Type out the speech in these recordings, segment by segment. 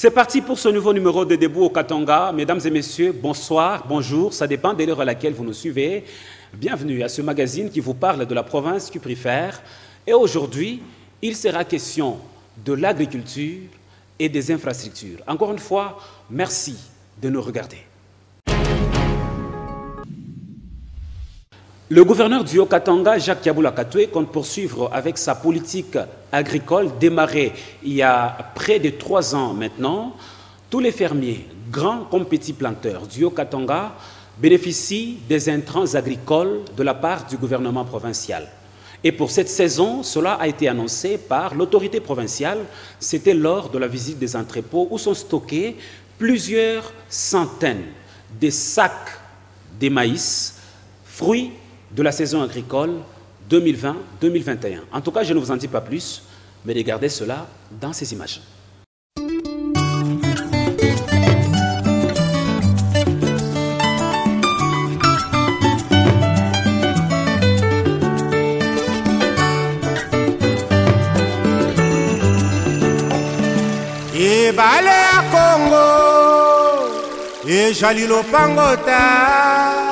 C'est parti pour ce nouveau numéro de Debout au Katanga. Mesdames et messieurs, bonsoir, bonjour, ça dépend de l'heure à laquelle vous nous suivez. Bienvenue à ce magazine qui vous parle de la province cuprifère. Et aujourd'hui, il sera question de l'agriculture et des infrastructures. Encore une fois, merci de nous regarder. Le gouverneur du Haut-Katanga, Jacques Yabula Katwe, compte poursuivre avec sa politique agricole démarrée il y a près de 3 ans maintenant. Tous les fermiers, grands comme petits planteurs du Haut-Katanga, bénéficient des intrants agricoles de la part du gouvernement provincial. Et pour cette saison, cela a été annoncé par l'autorité provinciale. C'était lors de la visite des entrepôts où sont stockés plusieurs centaines de sacs de maïs, fruits de la saison agricole 2020-2021. En tout cas, je ne vous en dis pas plus, mais regardez cela dans ces images. Et balé à Congo, et Jalilo Pangota.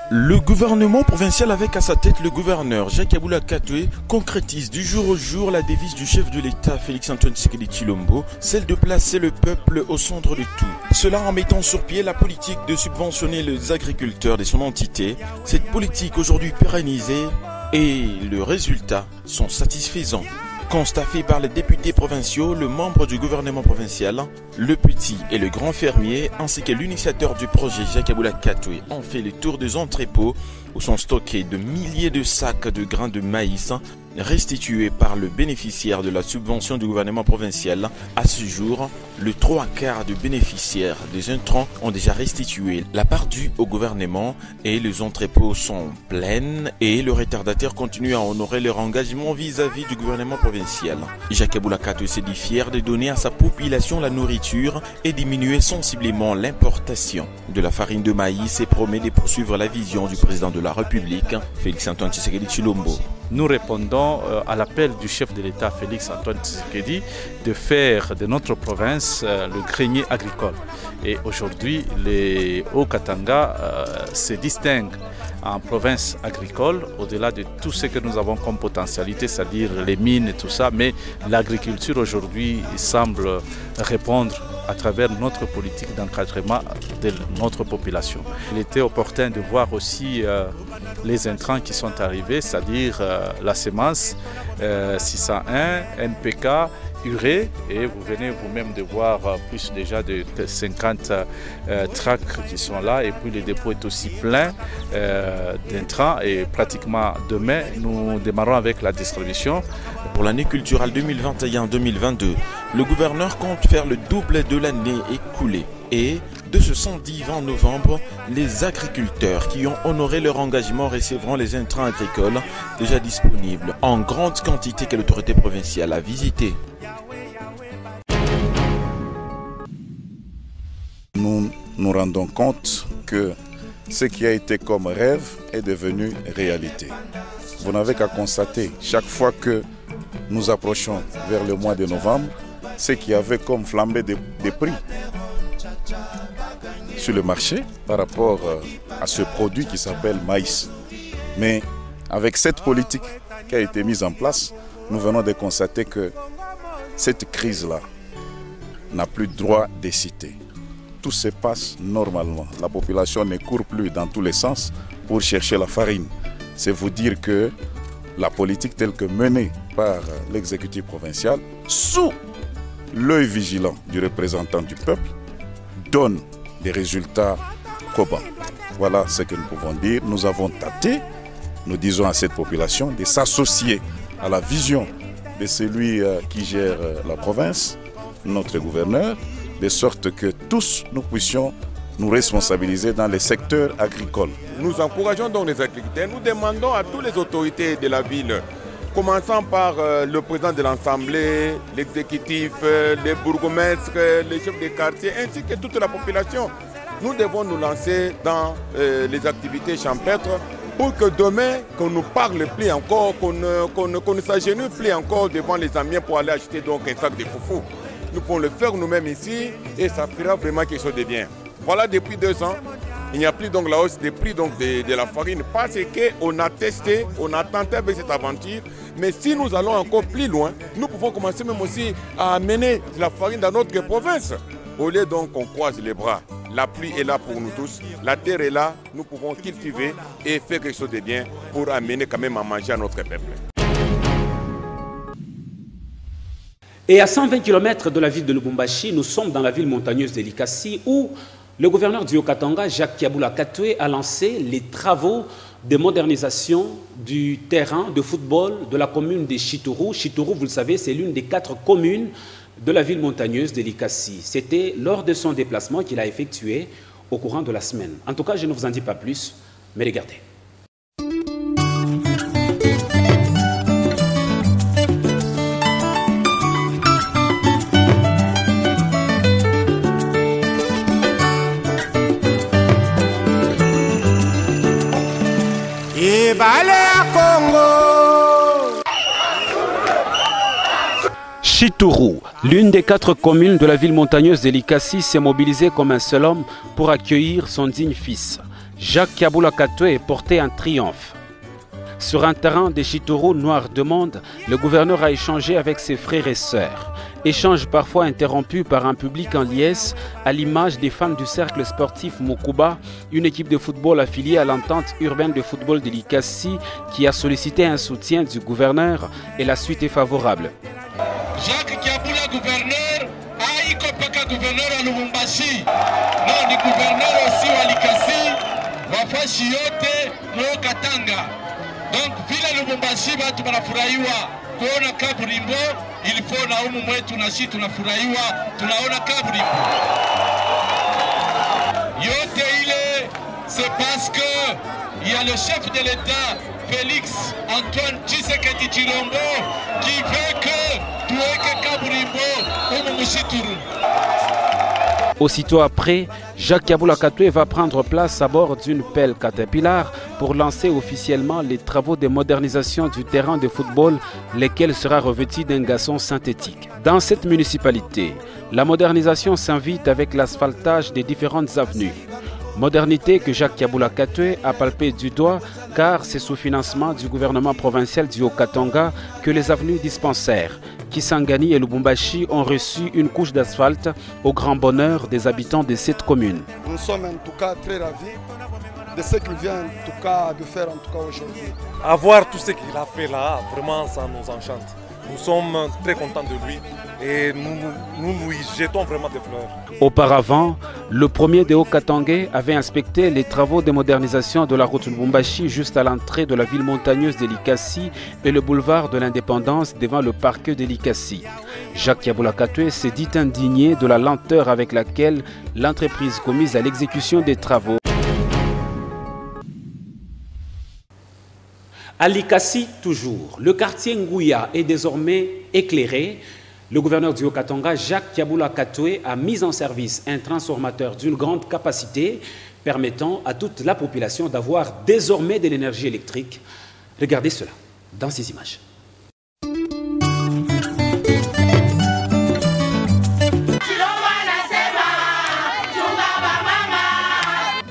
Le gouvernement provincial avec à sa tête le gouverneur Jacques Yabula Katwe concrétise du jour au jour la devise du chef de l'État Félix-Antoine Tshisekedi Tshilombo, celle de placer le peuple au centre de tout. Cela en mettant sur pied la politique de subventionner les agriculteurs de son entité. Cette politique aujourd'hui pérennisée et le résultat sont satisfaisants. Constat fait par les députés provinciaux, le membre du gouvernement provincial, le petit et le grand fermier, ainsi que l'initiateur du projet Jacques Yabula Katwe ont fait le tour des entrepôts où sont stockés de milliers de sacs de grains de maïs restitués par le bénéficiaire de la subvention du gouvernement provincial. À ce jour, le 3/4 des bénéficiaires des intrants ont déjà restitué la part due au gouvernement et les entrepôts sont pleins et le retardataire continue à honorer leur engagement vis-à-vis du gouvernement provincial. Jacques Yabula Katwe s'est dit fier de donner à sa population la nourriture et diminuer sensiblement l'importation de la farine de maïs et promet de poursuivre la vision du président de la République, Félix-Antoine Tshisekedi Tshilombo. Nous répondons à l'appel du chef de l'État Félix-Antoine Tshisekedi de faire de notre province le grenier agricole. Et aujourd'hui, les Haut-Katanga se distinguent en province agricole, au-delà de tout ce que nous avons comme potentialité, c'est-à-dire les mines et tout ça, mais l'agriculture aujourd'hui semble répondre à travers notre politique d'encadrement de notre population. Il était opportun de voir aussi les intrants qui sont arrivés, c'est-à-dire la semence 601, NPK, urée, et vous venez vous-même de voir plus déjà de 50 tracts qui sont là, et puis le dépôt est aussi plein d'intrants, et pratiquement demain nous démarrons avec la distribution. Pour l'année culturelle 2021-2022, le gouverneur compte faire le double de l'année écoulée. Et de ce samedi 20 novembre, les agriculteurs qui ont honoré leur engagement recevront les intrants agricoles déjà disponibles en grande quantité que l'autorité provinciale a visité. Nous nous rendons compte que ce qui a été comme rêve est devenu réalité. Vous n'avez qu'à constater, chaque fois que nous approchons vers le mois de novembre, ce qui avait comme flambé des prix sur le marché par rapport à ce produit qui s'appelle maïs. Mais avec cette politique qui a été mise en place, nous venons de constater que cette crise-là n'a plus droit de citer. Tout se passe normalement. La population ne court plus dans tous les sens pour chercher la farine. C'est vous dire que la politique telle que menée par l'exécutif provincial, sous l'œil vigilant du représentant du peuple, donne des résultats probants. Voilà ce que nous pouvons dire. Nous avons tâté, nous disons à cette population de s'associer à la vision de celui qui gère la province, notre gouverneur, de sorte que tous nous puissions nous responsabiliser dans les secteurs agricoles. Nous encourageons donc les agriculteurs, nous demandons à toutes les autorités de la ville, commençant par le président de l'Assemblée, l'exécutif, les bourgmestres, les chefs de quartier, ainsi que toute la population. Nous devons nous lancer dans les activités champêtres pour que demain, qu'on ne parle plus encore, qu'on ne s'agenouille plus encore devant les Zambiens pour aller acheter donc un sac de foufou. Nous pouvons le faire nous-mêmes ici et ça fera vraiment quelque chose de bien. Voilà, depuis 2 ans, il n'y a plus donc la hausse des prix donc de la farine parce qu'on a testé, on a tenté avec cette aventure. Mais si nous allons encore plus loin, nous pouvons commencer même aussi à amener de la farine dans notre province. Au lieu donc qu'on croise les bras. La pluie est là pour nous tous, la terre est là, nous pouvons cultiver et faire quelque chose de bien pour amener quand même à manger à notre peuple. Et à 120 km de la ville de Lubumbashi, nous sommes dans la ville montagneuse de Likasi où le gouverneur du Haut-Katanga, Jacques Kiaboula Katoué, a lancé les travaux de modernisation du terrain de football de la commune de Chitourou. Chitourou, vous le savez, c'est l'une des 4 communes de la ville montagneuse de Likasi. C'était lors de son déplacement qu'il a effectué au courant de la semaine. En tout cas, je ne vous en dis pas plus, mais regardez. Chitourou, l'une des 4 communes de la ville montagneuse de Likasi, s'est mobilisée comme un seul homme pour accueillir son digne fils. Jacques Kiaboula Katoué est porté en triomphe. Sur un terrain de Chitourou noir de monde, le gouverneur a échangé avec ses frères et sœurs. Échange parfois interrompu par un public en liesse, à l'image des fans du cercle sportif Mokuba, une équipe de football affiliée à l'entente urbaine de football de Likasi qui a sollicité un soutien du gouverneur et la suite est favorable. Jacques Kiaboula, gouverneur, Aïko Paka, gouverneur à Lubumbashi. Non, le gouverneur aussi à Likasi, Wafashi yote, Mo Katanga. Donc, vile Lubumbashi, batu banafurahiwa kuona kaburimbo, il faut na umu mwetu na shi tunafurahiwa, tunaona kaburimbo. Yote ile, c'est parce que il y a le chef de l'État, Félix Antoine Tshisekedi Tshilombo, qui veut que tuweke kaburimbo umu Mushituru. Aussitôt après, Jacques Kiaboula Katoué va prendre place à bord d'une pelle Caterpillar pour lancer officiellement les travaux de modernisation du terrain de football, lequel sera revêtu d'un gazon synthétique. Dans cette municipalité, la modernisation s'invite avec l'asphaltage des différentes avenues. Modernité que Jacques Kiaboula Katoué a palpé du doigt car c'est sous financement du gouvernement provincial du Haut-Katanga que les avenues dispensaires Kisangani et Lubumbashi ont reçu une couche d'asphalte au grand bonheur des habitants de cette commune. Nous sommes en tout cas très ravis de ce qu'il vient en tout cas de faire en tout cas aujourd'hui. Avoir tout ce qu'il a fait là, vraiment ça nous enchante. Nous sommes très contents de lui et nous lui jetons vraiment des fleurs. Auparavant, le premier des Haut-Katangais avait inspecté les travaux de modernisation de la route Lubumbashi juste à l'entrée de la ville montagneuse de Likasi et le boulevard de l'Indépendance devant le parc de Likasi. Jacques Kiaboula Katoué s'est dit indigné de la lenteur avec laquelle l'entreprise commise à l'exécution des travaux. À Likasi, toujours, le quartier Nguya est désormais éclairé. Le gouverneur du Haut-Katanga, Jacques Kiaboula Katoué, a mis en service un transformateur d'une grande capacité permettant à toute la population d'avoir désormais de l'énergie électrique. Regardez cela dans ces images.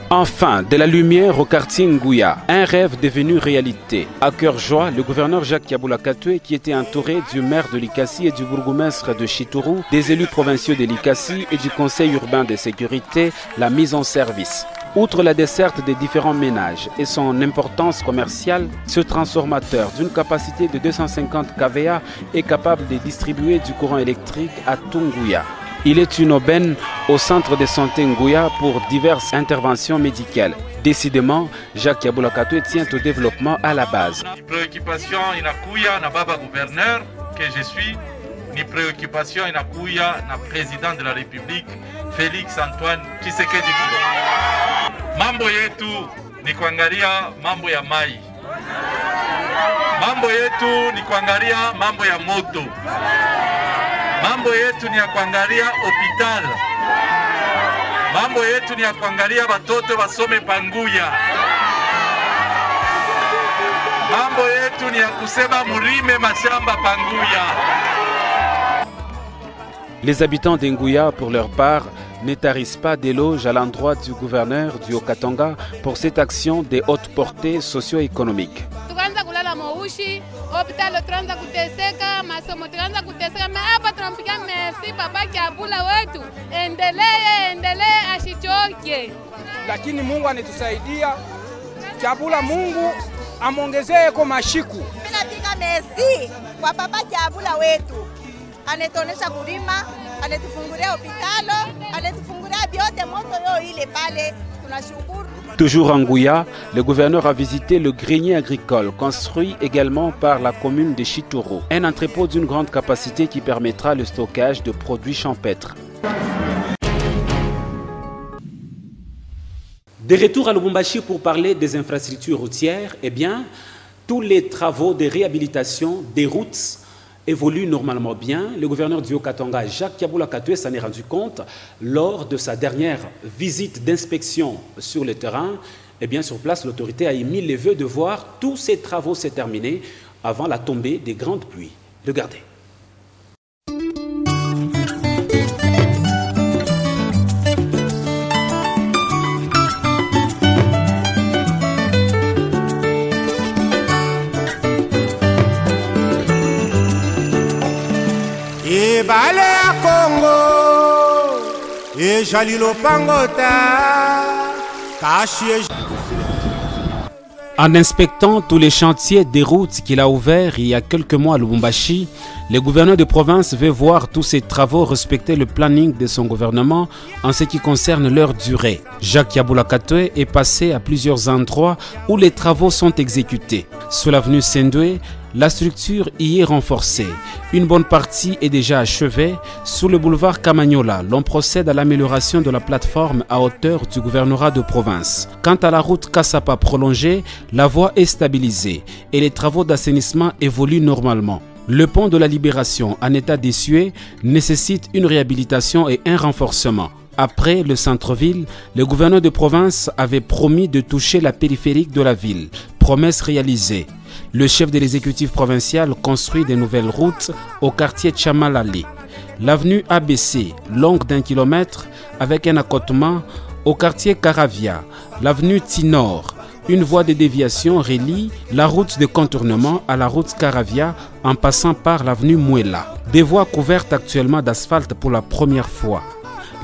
Enfin, de la lumière au quartier Nguya, un rêve devenu réalité. À cœur joie, le gouverneur Jacques Kiaboula Katoué, qui était entouré du maire de Likasi et du bourgmestre de Chitourou, des élus provinciaux de Likasi et du conseil urbain de sécurité, l'a mise en service. Outre la desserte des différents ménages et son importance commerciale, ce transformateur d'une capacité de 250 kVA est capable de distribuer du courant électrique à tout Nguya. Il est une aubaine au centre de santé Nguya pour diverses interventions médicales. Décidément, Jacques Kiaboula Katoué tient au développement à la base. Ni préoccupation inakuya na baba gouverneur que je suis, ni préoccupation inakuya na président de la République Félix Antoine Tshisekedi Tshilombo. Mambo yetu ni kuangalia mambo ya mai. Mambo yetu ni kuangalia mambo ya moto. Mambo yetu ni ya kuangalia hospital. Mambo yetu ni ya kuangalia watoto wasome panguya. Mambo yetu ni ya kusema murime mashamba panguya. Les habitants d'Enguya, pour leur part, ne tarissent pas d'éloges à l'endroit du gouverneur du Haut-Katanga pour cette action de haute portée socio-économique. Lakini Mungu anatusaidia. Kiabula Mungu amongezee kwa mashiku. Tunapiga merci kwa baba Kiabula wetu. Anatuonesha kulima, anatufungulia hospitalo, anatufungulia vyote moto yo ile pale. Tunashukuru. Toujours en Gouya, le gouverneur a visité le grenier agricole, construit également par la commune de Chitoro. Un entrepôt d'une grande capacité qui permettra le stockage de produits champêtres. De retour à Lubumbashi pour parler des infrastructures routières, eh bien, tous les travaux de réhabilitation des routes évolue normalement bien. Le gouverneur du Haut-Katanga, Jacques Yabula Katoué, s'en est rendu compte lors de sa dernière visite d'inspection sur le terrain. Eh bien, sur place, l'autorité a émis les vœux de voir tous ces travaux se terminer avant la tombée des grandes pluies. Regardez. Ebale ya Congo ejali lopangota kashi. En inspectant tous les chantiers des routes qu'il a ouverts il y a quelques mois à Lubumbashi, le gouverneur de province veut voir tous ces travaux respecter le planning de son gouvernement en ce qui concerne leur durée. Jacques Yabula Katoué est passé à plusieurs endroits où les travaux sont exécutés. Sur l'avenue Sendoué, la structure y est renforcée. Une bonne partie est déjà achevée. Sur le boulevard Kamagnola, l'on procède à l'amélioration de la plateforme à hauteur du gouvernorat de province. Quant à la route Kassapa prolongée, la voie est stabilisée et les travaux d'assainissement évoluent normalement. Le pont de la Libération, en état d'essuie, nécessite une réhabilitation et un renforcement. Après le centre-ville, le gouverneur de province avait promis de toucher la périphérique de la ville. Promesse réalisée. Le chef de l'exécutif provincial construit de nouvelles routes au quartier Chamalali. L'avenue ABC, longue d'1 kilomètre, avec un accotement au quartier Caravia. L'avenue Tinor, une voie de déviation relie la route de contournement à la route Caravia en passant par l'avenue Mouela. Des voies couvertes actuellement d'asphalte pour la première fois.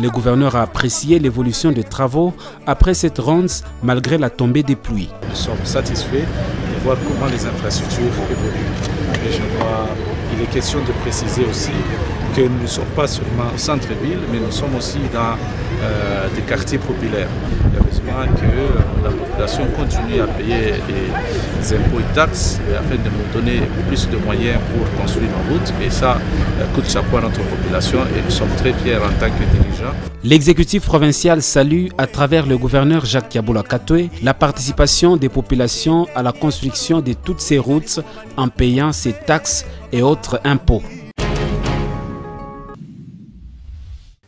Le gouverneur a apprécié l'évolution des travaux après cette ronde malgré la tombée des pluies. Nous sommes satisfaits de voir comment les infrastructures évoluent. Et je crois qu'il est question de préciser aussi que nous ne sommes pas seulement au centre-ville, mais nous sommes aussi dans des quartiers populaires. Heureusement que la population continue à payer des impôts et taxes afin de nous donner plus de moyens pour construire nos routes. Et ça coûte chapeau à notre population et nous sommes très fiers en tant que dirigeants. L'exécutif provincial salue à travers le gouverneur Jacques Yabula Katoué la participation des populations à la construction de toutes ces routes en payant ces taxes et autres impôts.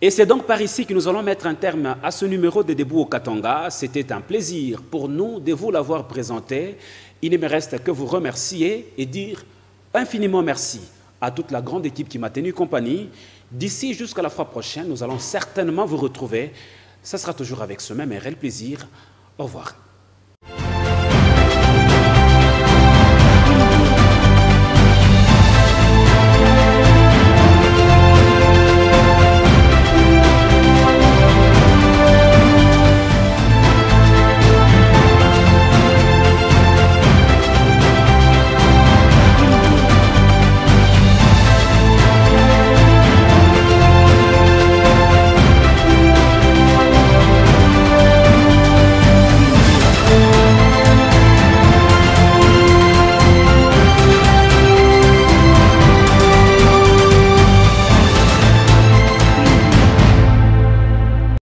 Et c'est donc par ici que nous allons mettre un terme à ce numéro de Debout au Katanga. C'était un plaisir pour nous de vous l'avoir présenté. Il ne me reste que vous remercier et dire infiniment merci à toute la grande équipe qui m'a tenu compagnie. D'ici jusqu'à la fois prochaine, nous allons certainement vous retrouver. Ça sera toujours avec ce même réel plaisir. Au revoir.